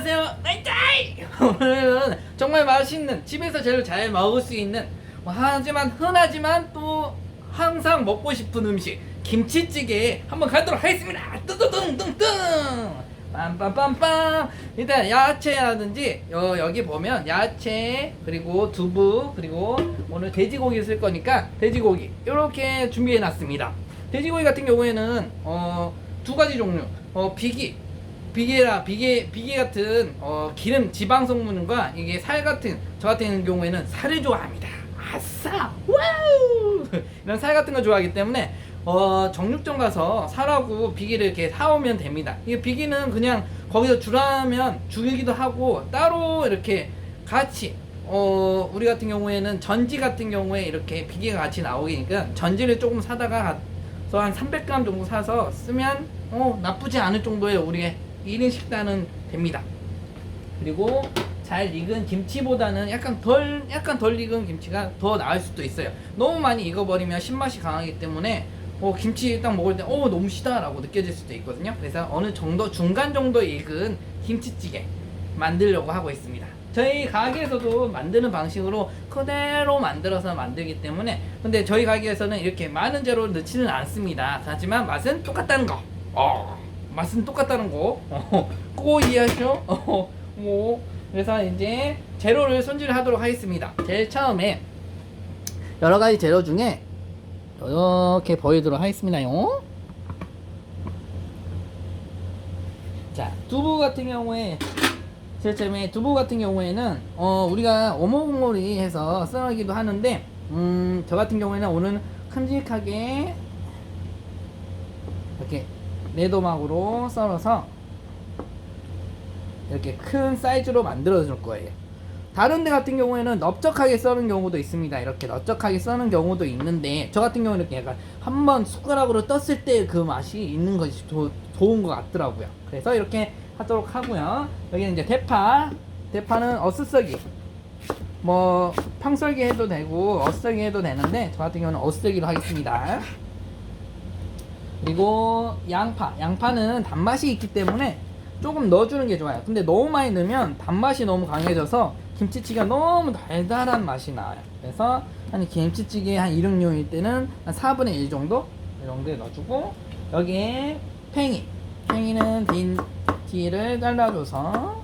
안녕하세요. 나이짜이! 오늘은 정말 맛있는 집에서 제일 잘 먹을 수 있는 하지만 흔하지만 또 항상 먹고 싶은 음식 김치찌개 한번 가도록 하겠습니다. 뚜두둥둥둥 빰빰빰빰. 일단 야채라든지 여기 보면 야채 그리고 두부 그리고 오늘 돼지고기 쓸 거니까 돼지고기 이렇게 준비해 놨습니다. 돼지고기 같은 경우에는 두 가지 종류 비계 같은 기름 지방 성분과 이게 살 같은 저 같은 경우에는 살을 좋아합니다. 아싸 와우 이런 살 같은 거 좋아하기 때문에 정육점 가서 살하고 비계를 이렇게 사오면 됩니다. 이게 비계는 그냥 거기서 주라면 주기도 하고 따로 이렇게 같이 우리 같은 경우에는 전지 같은 경우에 이렇게 비계가 같이 나오니까 전지를 조금 사다가 한 300g 정도 사서 쓰면 나쁘지 않을 정도의 우리의 1인 식단은 됩니다. 그리고 잘 익은 김치보다는 약간 덜 익은 김치가 더 나을 수도 있어요. 너무 많이 익어버리면 신맛이 강하기 때문에 김치 딱 먹을 때 너무 시다 라고 느껴질 수도 있거든요. 그래서 어느 정도 중간 정도 익은 김치찌개 만들려고 하고 있습니다. 저희 가게에서도 만드는 방식으로 그대로 만들어서 만들기 때문에 근데 저희 가게에서는 이렇게 많은 재료를 넣지는 않습니다. 하지만 맛은 똑같다는 거 맛은 똑같다는 거 꼭 이해하시죠? 그래서 이제 재료를 손질하도록 하겠습니다. 제일 처음에 여러가지 재료 중에 이렇게 보이도록 하겠습니다요. 자, 두부 같은 경우에 제일 처음에 두부 같은 경우에는 우리가 오목오목이 해서 썰기도 하는데 저 같은 경우에는 오늘 큼직하게 이렇게 네도막으로 썰어서 이렇게 큰 사이즈로 만들어 줄 거예요. 다른 데 같은 경우에는 넓적하게 써는 경우도 있습니다. 이렇게 넓적하게 써는 경우도 있는데 저 같은 경우는 이렇게 약간 한번 숟가락으로 떴을 때 그 맛이 있는 것이 좋은 것 같더라고요. 그래서 이렇게 하도록 하고요. 여기는 이제 대파는 어슷썰기 팡썰기 해도 되고 어슷썰기 해도 되는데 저 같은 경우는 어슷썰기로 하겠습니다. 그리고 양파는 단맛이 있기 때문에 조금 넣어주는 게 좋아요. 근데 너무 많이 넣으면 단맛이 너무 강해져서 김치찌개가 너무 달달한 맛이 나와요. 그래서 한 김치찌개 한 1인용일 때는 한 4분의 1 정도? 이 정도에 넣어주고 여기에 팽이는 빈 티를 잘라줘서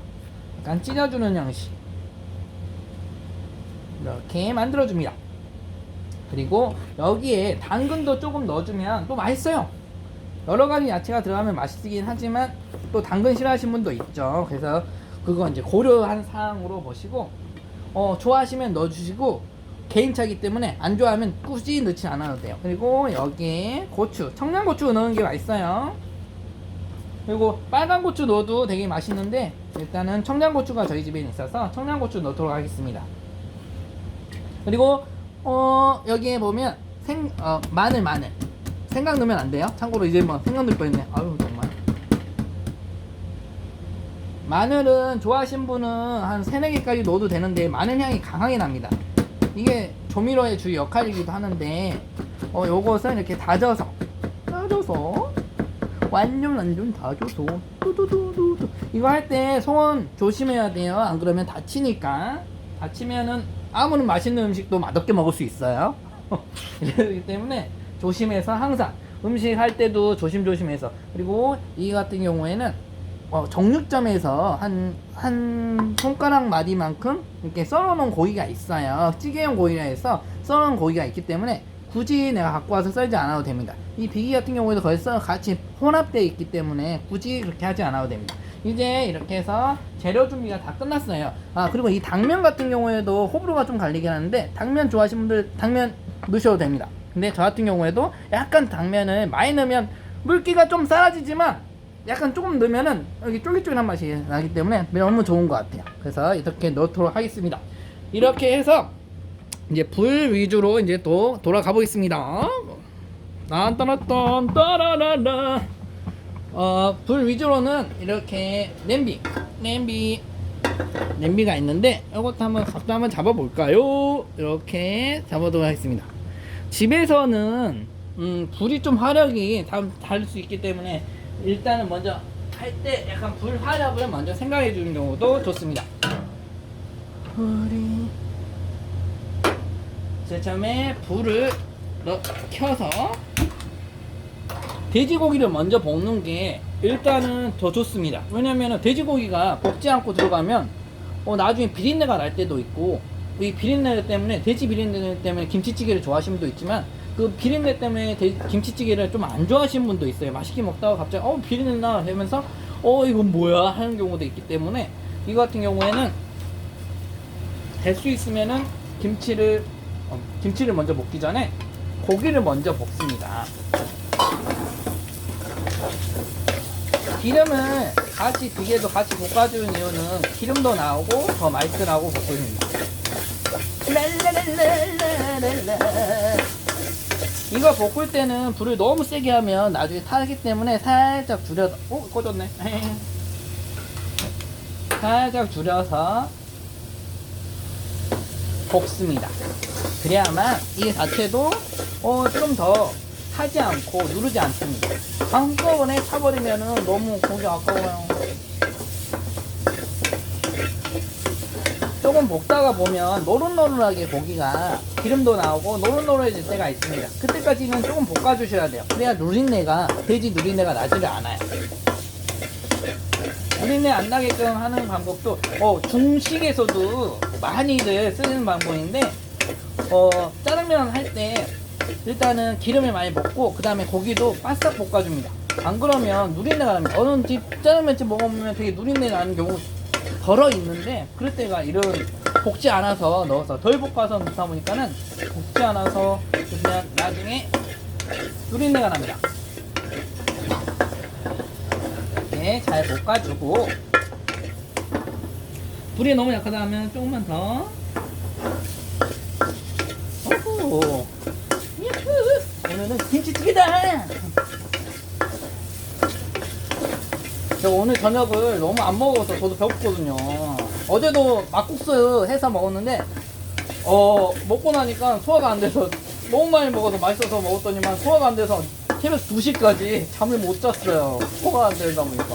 약간 찢어주는 형식 이렇게 만들어줍니다. 그리고 여기에 당근도 조금 넣어주면 또 맛있어요. 여러가지 야채가 들어가면 맛있긴 하지만 또 당근 싫어하시는 분도 있죠. 그래서 그거 이제 고려한 사항으로 보시고 좋아하시면 넣어주시고 개인차이기 때문에 안 좋아하면 굳이 넣지 않아도 돼요. 그리고 여기에 청양고추 넣는 게 맛있어요. 그리고 빨간 고추 넣어도 되게 맛있는데 일단은 청양고추가 저희 집에 있어서 청양고추 넣도록 하겠습니다. 그리고 여기에 보면 마늘 생강 넣으면 안 돼요. 참고로 이제 생강 넣을 뻔했네. 아유 정말. 마늘은 좋아하시는 분은 한 3-4개까지 넣어도 되는데 마늘 향이 강하게 납니다. 이게 조미료의 주 역할이기도 하는데 요것은 이렇게 다져서 완전 다져서 두두두두 이거 할 때 손 조심해야 돼요. 안 그러면 다치면은 아무리 맛있는 음식도 맛없게 먹을 수 있어요. 그렇기 때문에 조심해서 항상 음식 할 때도 조심해서 그리고 이 같은 경우에는 정육점에서 한 손가락 마디만큼 이렇게 썰어놓은 고기가 있어요. 찌개용 고기라 해서 썰어놓은 고기가 있기 때문에 굳이 내가 갖고 와서 썰지 않아도 됩니다. 이 비기 같은 경우에도 거의 같이 혼합되어 있기 때문에 굳이 그렇게 하지 않아도 됩니다. 이제 이렇게 해서 재료 준비가 다 끝났어요. 그리고 이 당면 같은 경우에도 호불호가 좀 갈리긴 하는데 당면 좋아하시는 분들 당면 넣으셔도 됩니다. 근데 저 같은 경우에도 약간 당면을 많이 넣으면 물기가 좀 사라지지만 약간 조금 넣으면은 여기 쫄깃쫄깃한 맛이 나기 때문에 너무 좋은 것 같아요. 그래서 이렇게 넣도록 하겠습니다. 이렇게 해서 이제 불 위주로 이제 또 돌아가 보겠습니다. 딴따라딴 따라라라. 불 위주로는 이렇게 냄비가 있는데 이것도 각도 한번 잡아볼까요? 이렇게 잡아보도록 하겠습니다. 집에서는 불이 좀 화력이 다를 수 있기 때문에 일단은 먼저 할 때 약간 불 화력을 먼저 생각해 주는 경우도 좋습니다. 우리 처음에 불을 켜서 돼지고기를 먼저 볶는 게 일단은 더 좋습니다. 왜냐면 돼지고기가 볶지 않고 들어가면 나중에 비린내가 날 때도 있고, 이 비린내 때문에, 돼지 비린내 때문에 김치찌개를 좋아하시는 분도 있지만, 그 비린내 때문에 김치찌개를 좀 안 좋아하시는 분도 있어요. 맛있게 먹다가 갑자기 비린내 나 하면서 이건 뭐야 하는 경우도 있기 때문에, 이거 같은 경우에는 될 수 있으면은 김치를 먼저 볶기 전에 고기를 먼저 볶습니다. 기름을 같이 비계도 같이 볶아주는 이유는 기름도 나오고 더 맛있으라고 볶습니다. 이거 볶을 때는 불을 너무 세게 하면 나중에 타기 때문에 살짝 줄여서 꺼졌네. 살짝 줄여서 볶습니다. 그래야만 이 자체도 좀 더 타지 않고 누르지 않습니다. 한꺼번에 타버리면은 너무 고기 아까워요. 조금 볶다가 보면 노릇노릇하게 고기가 기름도 나오고 노릇노릇해질 때가 있습니다. 그때까지는 조금 볶아주셔야 돼요. 그래야 누린내가, 돼지 누린내가 나지를 않아요. 누린내 안 나게끔 하는 방법도 중식에서도 많이들 쓰는 방법인데, 짜장면 할 때 일단은 기름을 많이 볶고 그 다음에 고기도 바싹 볶아줍니다. 안 그러면 누린내가 납니다. 어느 집 짜장면집 먹어보면 되게 누린내 나는 경우 덜어 있는데, 그럴 때가 이런 볶지 않아서 넣어서 덜 볶아서 넣다 보니까는 볶지 않아서 그냥 나중에 누린내가 납니다. 이렇게 잘 볶아주고, 불이 너무 약하다 하면 조금만 더. 오호. 오늘은 김치찌개다. 저 오늘 저녁을 너무 안 먹어서 저도 배고프거든요. 어제도 막국수 해서 먹었는데 먹고 나니까 소화가 안 돼서, 너무 많이 먹어서 맛있어서 먹었더니만 소화가 안 돼서 새벽 2시까지 잠을 못 잤어요. 소화가 안 되다 보니까.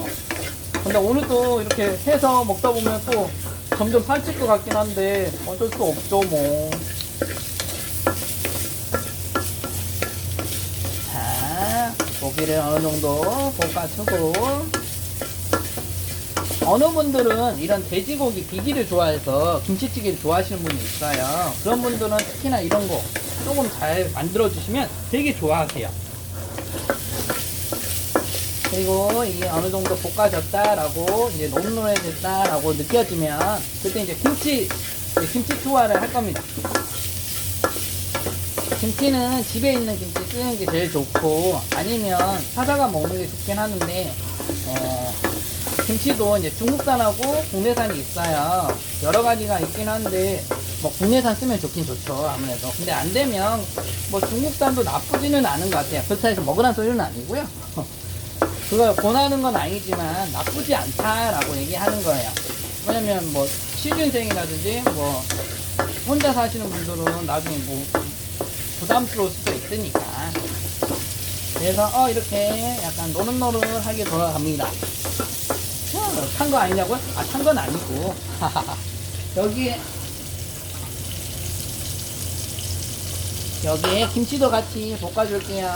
근데 오늘 또 이렇게 해서 먹다 보면 또 점점 살찔 것 같긴 한데 어쩔 수 없죠 뭐. 자, 고기를 어느 정도 볶아주고, 어느 분들은 이런 돼지고기 비기를 좋아해서 김치찌개를 좋아하시는 분이 있어요. 그런 분들은 특히나 이런 거 조금 잘 만들어 주시면 되게 좋아하세요. 그리고 이게 어느 정도 볶아졌다라고, 이제 노릇노릇해졌다라고 느껴지면 그때 이제 김치 투하를 할 겁니다. 김치는 집에 있는 김치 쓰는 게 제일 좋고, 아니면 사다가 먹는 게 좋긴 하는데, 김치도 이제 중국산하고 국내산이 있어요. 여러 가지가 있긴 한데, 뭐 국내산 쓰면 좋긴 좋죠, 아무래도. 근데 안 되면 뭐 중국산도 나쁘지는 않은 것 같아요. 그렇다 해서 먹으라는 소리는 아니고요. 그걸 권하는 건 아니지만 나쁘지 않다라고 얘기하는 거예요. 왜냐면 뭐 취준생이라든지 뭐 혼자 사시는 분들은 나중에 뭐 부담스러울 수도 있으니까. 그래서 이렇게 약간 노릇노릇하게 돌아갑니다. 탄 거 아니냐고요? 탄 건 아니고. 여기에 김치도 같이 볶아줄게요.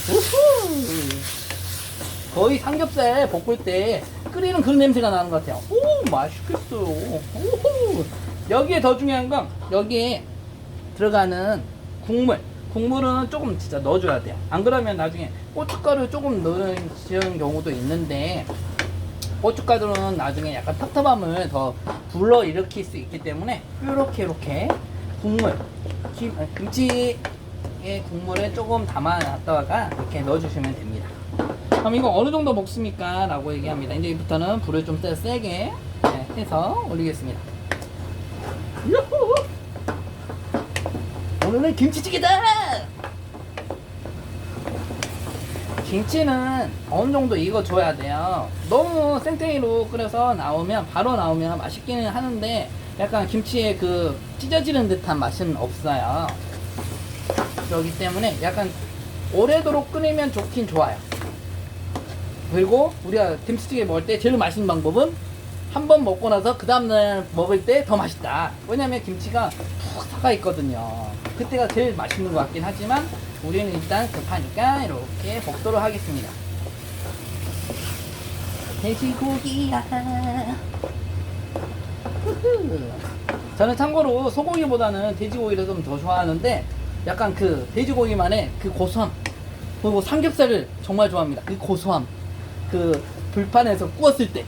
우후! 거의 삼겹살 볶을 때 끓이는 그런 냄새가 나는 것 같아요. 오, 맛있겠어요. 오호. 여기에 더 중요한 건 여기에 들어가는 국물은 조금 진짜 넣어줘야 돼요. 안 그러면 나중에 고춧가루 조금 넣는 경우도 있는데, 고춧가루는 나중에 약간 텁텁함을 더 불러일으킬 수 있기 때문에 이렇게 김치의 국물에 조금 담아놨다가 이렇게 넣어주시면 됩니다. 그럼 이거 어느 정도 볶습니까? 라고 얘기합니다. 이제부터는 불을 좀 세게 해서 올리겠습니다. 유후! 오늘은 김치찌개다! 김치는 어느 정도 익어줘야 돼요. 너무 생탱이로 끓여서 나오면 바로 나오면 맛있기는 하는데 약간 김치의 그 찢어지는 듯한 맛은 없어요. 그렇기 때문에 약간 오래도록 끓이면 좋긴 좋아요. 그리고 우리가 김치찌개 먹을 때 제일 맛있는 방법은 한 번 먹고 나서 그 다음날 먹을 때 더 맛있다. 왜냐면 김치가 푹 삭아 있거든요. 그때가 제일 맛있는 것 같긴 하지만 우리는 일단 급하니까 이렇게 볶도록 하겠습니다. 돼지고기야. 저는 참고로 소고기보다는 돼지고기를 좀 더 좋아하는데 약간 그 돼지고기만의 그 고소함, 그리고 삼겹살을 정말 좋아합니다. 그 고소함, 그 불판에서 구웠을 때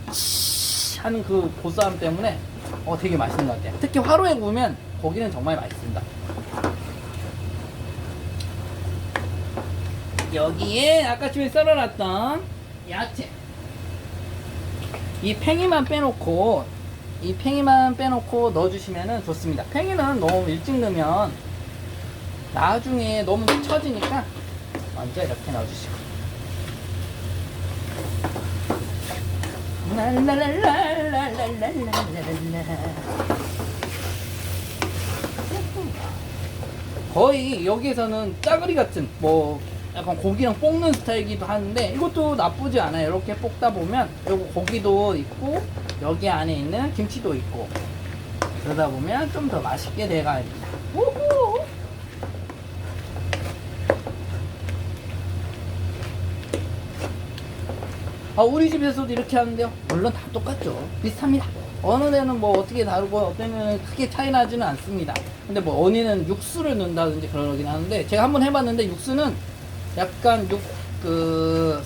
하는 그 고소함 때문에 되게 맛있는 것 같아요. 특히 화로에 구우면 고기는 정말 맛있습니다. 여기에 아까쯤에 썰어놨던 야채, 이 팽이만 빼놓고 넣어주시면 좋습니다. 팽이는 너무 일찍 넣으면 나중에 너무 처지니까 먼저 이렇게 넣어주시고, 거의 여기에서는 짜글이 같은 뭐 약간 고기랑 볶는 스타일이기도 하는데 이것도 나쁘지 않아요. 이렇게 볶다 보면 요거 고기도 있고 여기 안에 있는 김치도 있고 그러다 보면 좀 더 맛있게 돼갑니다. 우후! 우리 집에서도 이렇게 하는데요. 물론 다 똑같죠. 비슷합니다. 어느 데는 뭐 어떻게 다르고 어떤 데는 크게 차이 나지는 않습니다. 근데 뭐 어디는 육수를 넣는다든지 그러긴 하는데 제가 한번 해봤는데 육수는 약간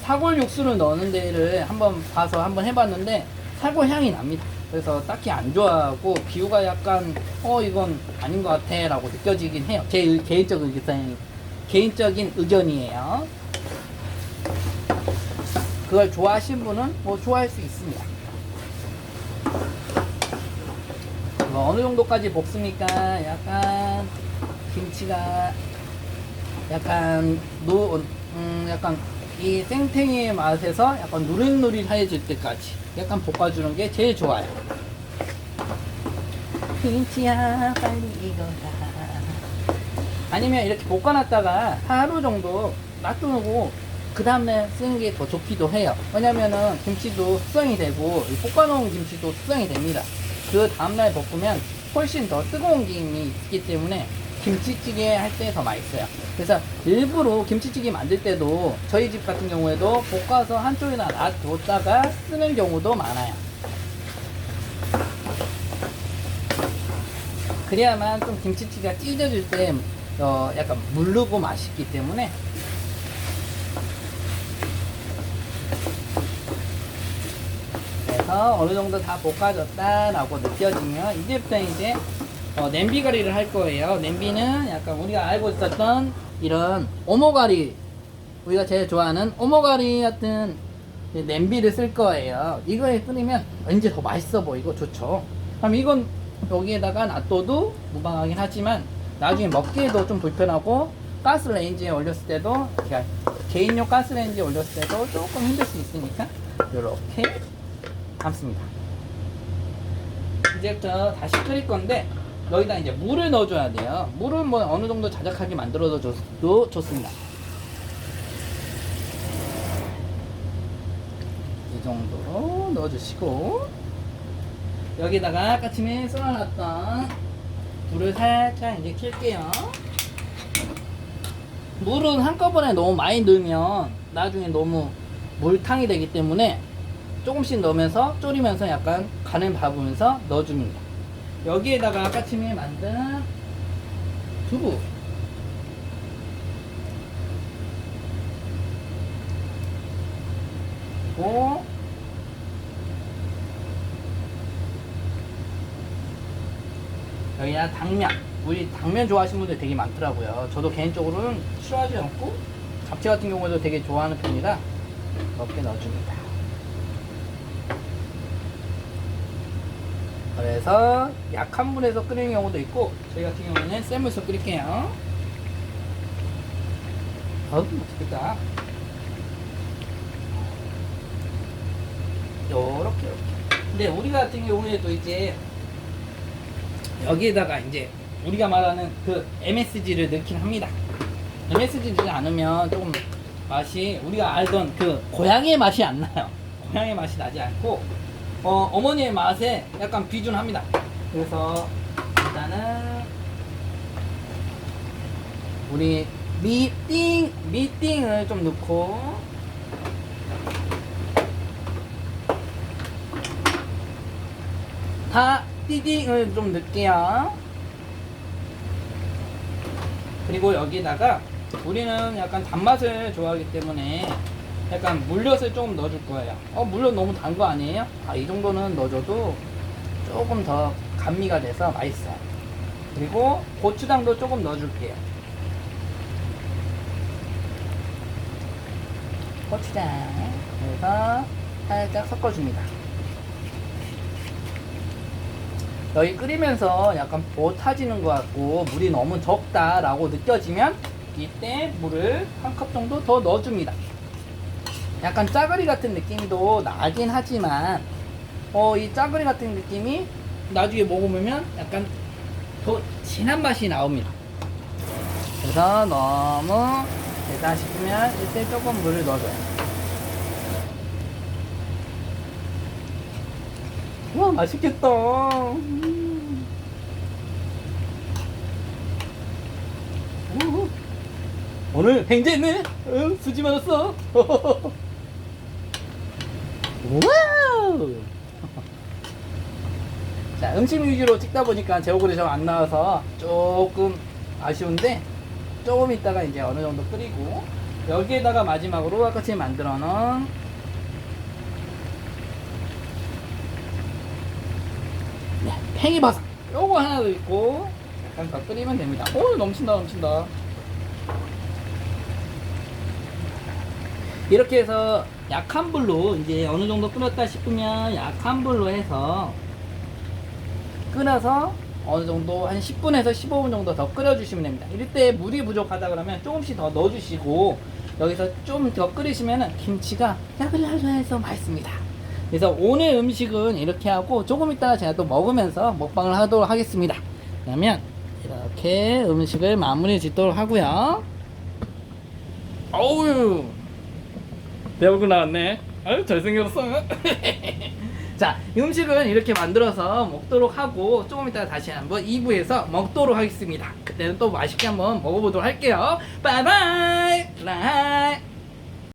사골 육수를 넣는 데를 한번 봐서 한번 해봤는데 사골 향이 납니다. 그래서 딱히 안 좋아하고 비유가 약간 이건 아닌 것 같아 라고 느껴지긴 해요. 제 개인적인 의견이에요. 그걸 좋아하시는 분은 뭐 좋아할 수 있습니다. 어느 정도까지 볶습니까? 약간 김치가 약간 이 생탱이의 맛에서 약간 누릿누릿해질 때까지 약간 볶아주는 게 제일 좋아요. 김치야 빨리 익어라. 아니면 이렇게 볶아놨다가 하루 정도 놔두고 그 다음에 쓰는 게 더 좋기도 해요. 왜냐면은 김치도 숙성이 되고 볶아놓은 김치도 숙성이 됩니다. 그 다음날 볶으면 훨씬 더 뜨거운 김이 있기 때문에 김치찌개 할 때 더 맛있어요. 그래서 일부러 김치찌개 만들 때도 저희 집 같은 경우에도 볶아서 한쪽에다 놔뒀다가 쓰는 경우도 많아요. 그래야만 좀 김치찌개가 찢어질 때 약간 무르고 맛있기 때문에. 그래서 어느 정도 다 볶아졌다 라고 느껴지면 이제부터 이제 냄비가리를 할 거예요. 냄비는 약간 우리가 알고 있었던 이런 오모가리, 우리가 제일 좋아하는 오모가리 같은 냄비를 쓸 거예요. 이거에 끓이면 왠지 더 맛있어 보이고 좋죠. 그럼 이건 여기에다가 놔둬도 무방하긴 하지만 나중에 먹기에도 좀 불편하고 가스레인지에 올렸을 때도 개인용 가스레인지에 올렸을 때도 조금 힘들 수 있으니까 이렇게 담습니다. 이제부터 다시 끓일 건데 여기다 이제 물을 넣어줘야 돼요. 물은 뭐 어느 정도 자작하게 만들어줘도 좋습니다. 이 정도로 넣어주시고 여기다가 아까쯤에 썰어놨던 물을 살짝 이제 킬게요. 물은 한꺼번에 너무 많이 넣으면 나중에 너무 물탕이 되기 때문에 조금씩 넣으면서 졸이면서 약간 간을 봐보면서 넣어줍니다. 여기에다가 아까쯤에 만든 두부, 그리고 여기다 당면, 우리 당면 좋아하시는 분들 되게 많더라고요. 저도 개인적으로는 싫어하지 않고 잡채 같은 경우에도 되게 좋아하는 편이라 이렇게 넣어줍니다. 그래서 약한 불에서 끓이는 경우도 있고 저희 같은 경우에는 센 불에서 끓일게요. 맛있겠다. 요렇게 요렇게. 근데 우리 같은 경우에도 이제 여기에다가 이제 우리가 말하는 그 MSG를 넣긴 합니다. MSG 넣지 않으면 조금 맛이 우리가 알던 그 고향의 맛이 안 나요. 고향의 맛이 나지 않고 어머니의 맛에 약간 비준합니다. 그래서 일단은 우리 미띵을 좀 넣고 다 띠딩을 좀 넣을게요. 그리고 여기다가 우리는 약간 단맛을 좋아하기 때문에 약간 물엿을 조금 넣어줄 거예요. 물엿 너무 단 거 아니에요? 이 정도는 넣어줘도 조금 더 감미가 돼서 맛있어요. 그리고 고추장도 조금 넣어줄게요. 고추장 그래서 살짝 섞어줍니다. 여기 끓이면서 약간 보 타지는 것 같고 물이 너무 적다라고 느껴지면 이때 물을 한 컵 정도 더 넣어줍니다. 약간 짜글이 같은 느낌도 나긴 하지만 이 짜글이 같은 느낌이 나중에 먹으면 약간 더 진한 맛이 나옵니다. 그래서 너무 되다 싶으면 이때 조금 물을 넣어줘요. 와, 맛있겠다. 오늘 횡재했네. 수지 많았어. 와우. 자, 음식 위주로 찍다 보니까 제 얼굴이 좀 안 나와서 조금 아쉬운데 조금 있다가 이제 어느 정도 끓이고 여기에다가 마지막으로 아까 전에 만들어 놓은 팽이버섯 요거 하나 더 있고 약간 더 끓이면 됩니다. 오, 넘친다. 이렇게 해서 약한 불로 이제 어느 정도 끓었다 싶으면 약한 불로 해서 끓여서 어느 정도 한 10분에서 15분 정도 더 끓여주시면 됩니다. 이럴 때 물이 부족하다 그러면 조금씩 더 넣어주시고 여기서 좀 더 끓이시면 김치가 야글야글해서 맛있습니다. 그래서 오늘 음식은 이렇게 하고 조금 있다가 제가 또 먹으면서 먹방을 하도록 하겠습니다. 그러면 이렇게 음식을 마무리 짓도록 하고요. 어우, 내 얼굴 나왔네. 아유, 잘생겼어. 자, 음식은 이렇게 만들어서 먹도록 하고 조금 이따가 다시 한번 2부에서 먹도록 하겠습니다. 그때는 또 맛있게 한번 먹어보도록 할게요. 바이바이. 라이.